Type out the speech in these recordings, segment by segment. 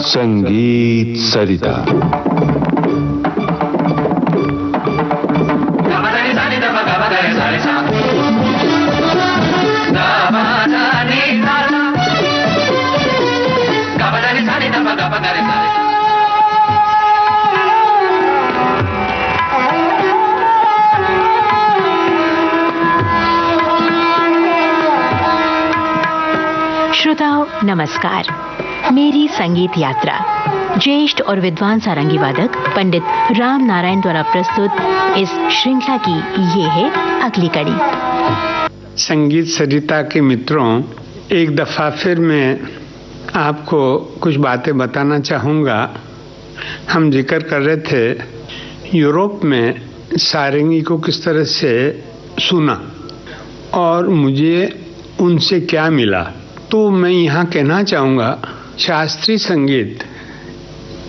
संगीत सरिता। श्रोताओं नमस्कार। मेरी संगीत यात्रा ज्येष्ठ और विद्वान सारंगी वादक पंडित राम नारायण द्वारा प्रस्तुत इस श्रृंखला की ये है अगली कड़ी। संगीत सरिता के मित्रों, एक दफा फिर मैं आपको कुछ बातें बताना चाहूँगा। हम जिक्र कर रहे थे यूरोप में सारंगी को किस तरह से सुना और मुझे उनसे क्या मिला। तो मैं यहाँ कहना चाहूँगा, शास्त्रीय संगीत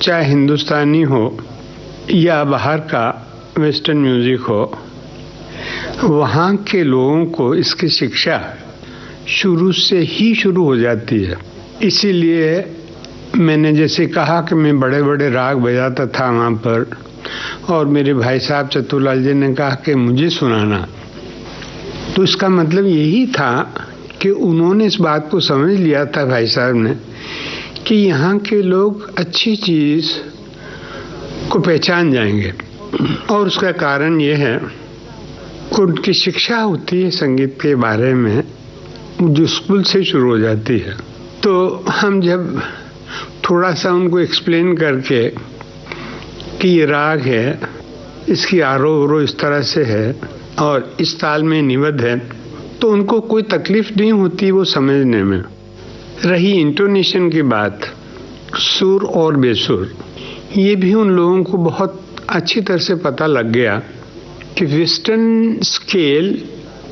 चाहे हिंदुस्तानी हो या बाहर का वेस्टर्न म्यूजिक हो, वहाँ के लोगों को इसकी शिक्षा शुरू से ही शुरू हो जाती है। इसीलिए मैंने जैसे कहा कि मैं बड़े बड़े राग बजाता था वहाँ पर, और मेरे भाई साहब चतुरलाल जी ने कहा कि मुझे सुनाना, तो इसका मतलब यही था कि उन्होंने इस बात को समझ लिया था, भाई साहब ने, कि यहाँ के लोग अच्छी चीज़ को पहचान जाएंगे। और उसका कारण ये है कि उनकी शिक्षा होती है संगीत के बारे में, जो स्कूल से शुरू हो जाती है। तो हम जब थोड़ा सा उनको एक्सप्लेन करके कि ये राग है, इसकी आरोह अवरोह इस तरह से है और इस ताल में निबद्ध है, तो उनको कोई तकलीफ नहीं होती वो समझने में। रही इंटोनेशन की बात, सुर और बेसुर, ये भी उन लोगों को बहुत अच्छी तरह से पता लग गया कि वेस्टर्न स्केल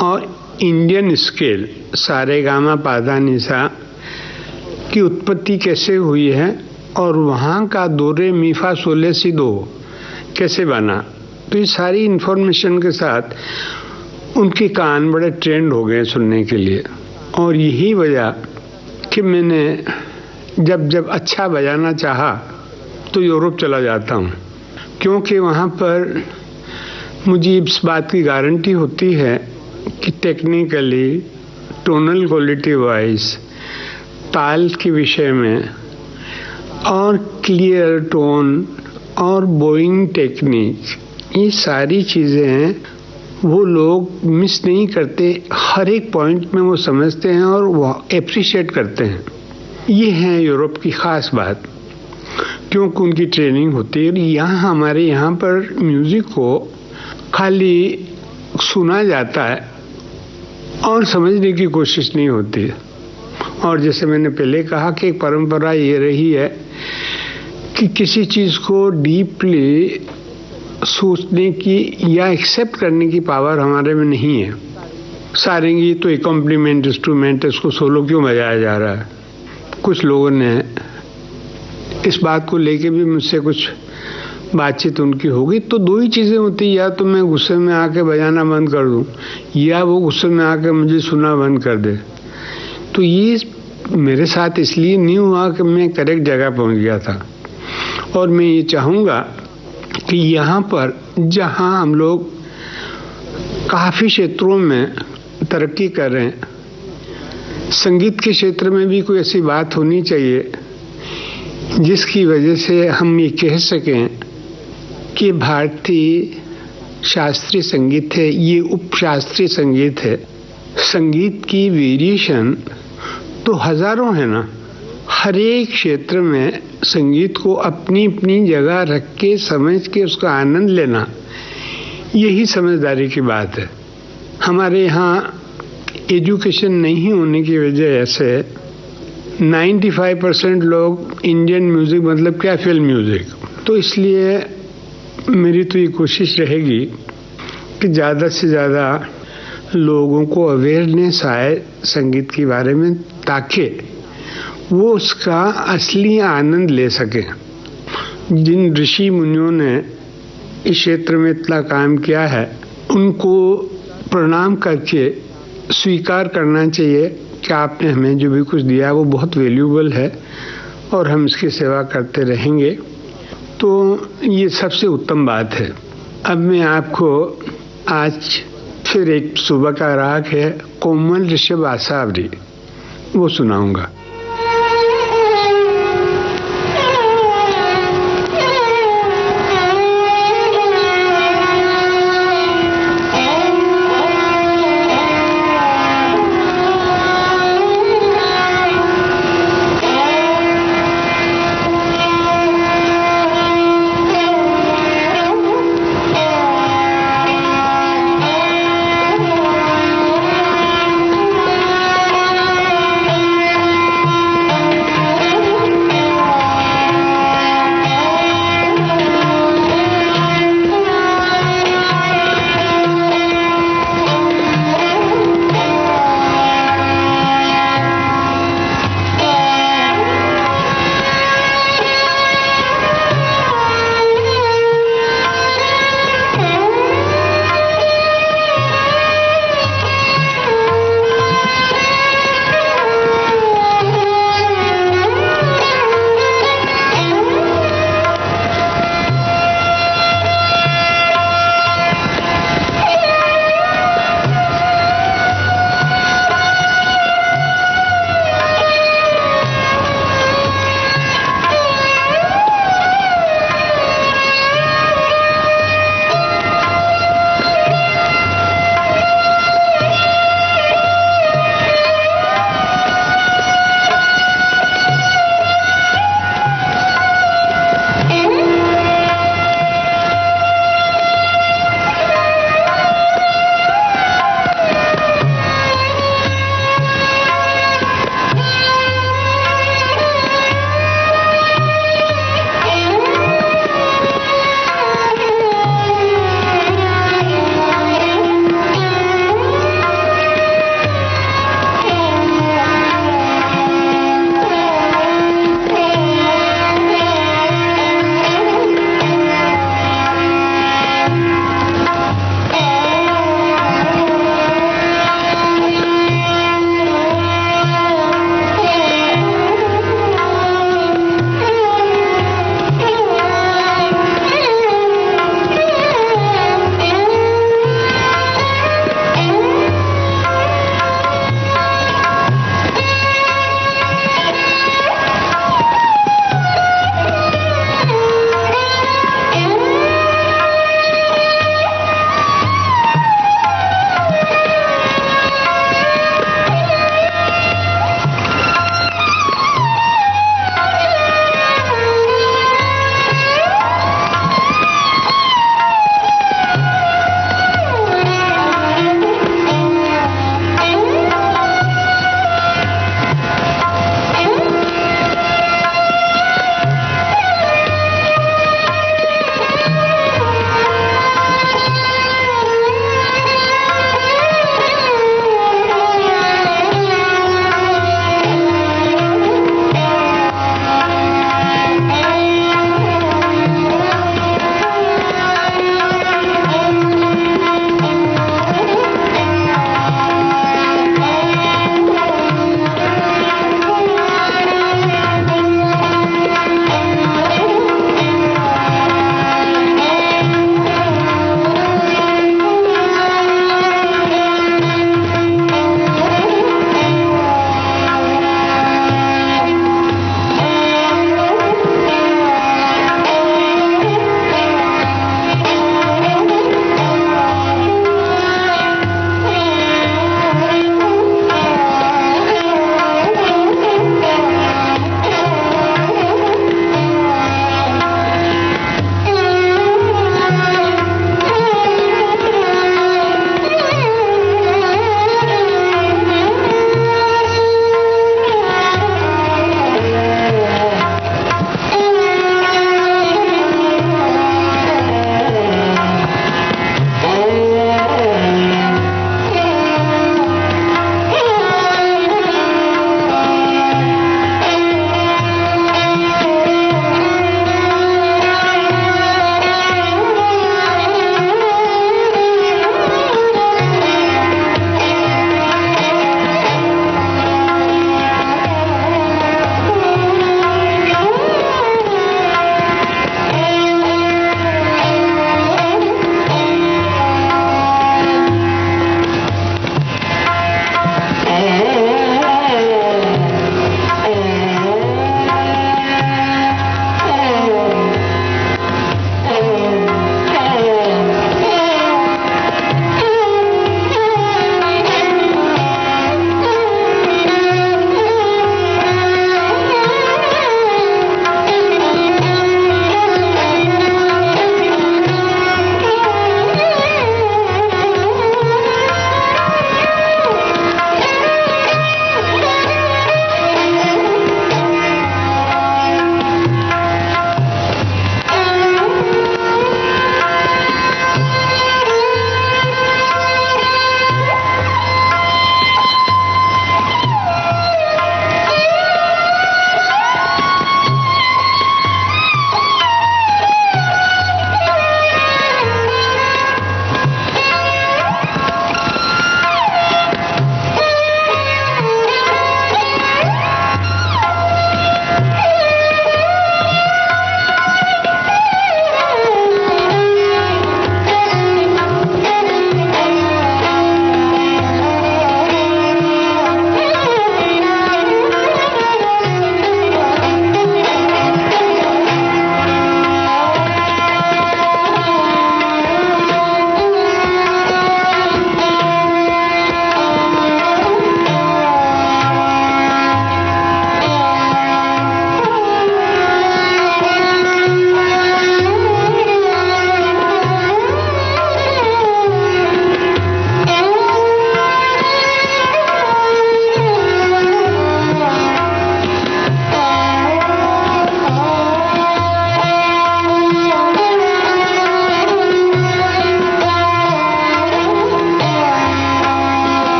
और इंडियन स्केल सारेगामा पाधा निसा की उत्पत्ति कैसे हुई है और वहाँ का दो रे मी फा सोले सी दो कैसे बना। तो ये सारी इन्फॉर्मेशन के साथ उनके कान बड़े ट्रेंड हो गए सुनने के लिए। और यही वजह कि मैंने जब अच्छा बजाना चाहा तो यूरोप चला जाता हूँ, क्योंकि वहाँ पर मुझे इस बात की गारंटी होती है कि टेक्निकली, टोनल क्वालिटी वाइज, ताल के विषय में और क्लियर टोन और बोइंग टेक्निक, ये सारी चीज़ें हैं वो लोग मिस नहीं करते। हर एक पॉइंट में वो समझते हैं और वो एप्रिशिएट करते हैं। ये है यूरोप की ख़ास बात, क्योंकि उनकी ट्रेनिंग होती है। यहाँ हमारे यहाँ पर म्यूज़िक को खाली सुना जाता है और समझने की कोशिश नहीं होती। और जैसे मैंने पहले कहा कि एक परंपरा ये रही है कि किसी चीज़ को डीपली सोचने की या एक्सेप्ट करने की पावर हमारे में नहीं है। सारंगी तो एक कॉम्प्लीमेंट इंस्ट्रूमेंट है, इसको सोलो क्यों बजाया जा रहा है। कुछ लोगों ने इस बात को लेके भी मुझसे कुछ बातचीत उनकी होगी। तो दो ही चीज़ें होती, या तो मैं गुस्से में आके बजाना बंद कर दूं, या वो गुस्से में आके मुझे सुनना बंद कर दे। तो ये मेरे साथ इसलिए नहीं हुआ कि मैं करेक्ट जगह पहुंच गया था। और मैं ये चाहूँगा कि यहाँ पर जहाँ हम लोग काफ़ी क्षेत्रों में तरक्की कर रहे हैं, संगीत के क्षेत्र में भी कोई ऐसी बात होनी चाहिए जिसकी वजह से हम ये कह सकें कि भारतीय शास्त्रीय संगीत है, ये उपशास्त्रीय संगीत है। संगीत की वेरिएशन तो हजारों है ना। हर एक क्षेत्र में संगीत को अपनी अपनी जगह रख के समझ के उसका आनंद लेना, यही समझदारी की बात है। हमारे यहाँ एजुकेशन नहीं होने की वजह से 95% लोग इंडियन म्यूज़िक मतलब क्या, फिल्म म्यूज़िक। तो इसलिए मेरी तो ये कोशिश रहेगी कि ज़्यादा से ज़्यादा लोगों को अवेयरनेस आए संगीत के बारे में, ताकि वो उसका असली आनंद ले सकें। जिन ऋषि मुनियों ने इस क्षेत्र में इतना काम किया है, उनको प्रणाम करके स्वीकार करना चाहिए कि आपने हमें जो भी कुछ दिया वो बहुत वैल्यूबल है और हम इसकी सेवा करते रहेंगे। तो ये सबसे उत्तम बात है। अब मैं आपको आज फिर एक सुबह का राग है कोमल ऋषभ आसावरी, वो सुनाऊंगा।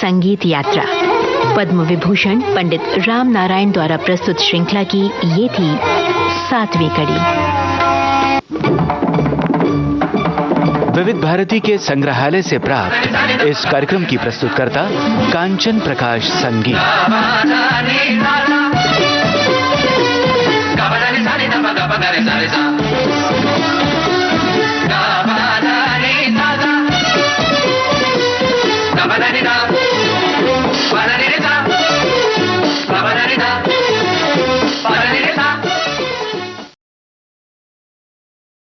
संगीत यात्रा। पद्म विभूषण पंडित राम नारायण द्वारा प्रस्तुत श्रृंखला की ये थी 7वीं कड़ी। विविध भारती के संग्रहालय से प्राप्त इस कार्यक्रम की प्रस्तुतकर्ता कांचन प्रकाश संगीत।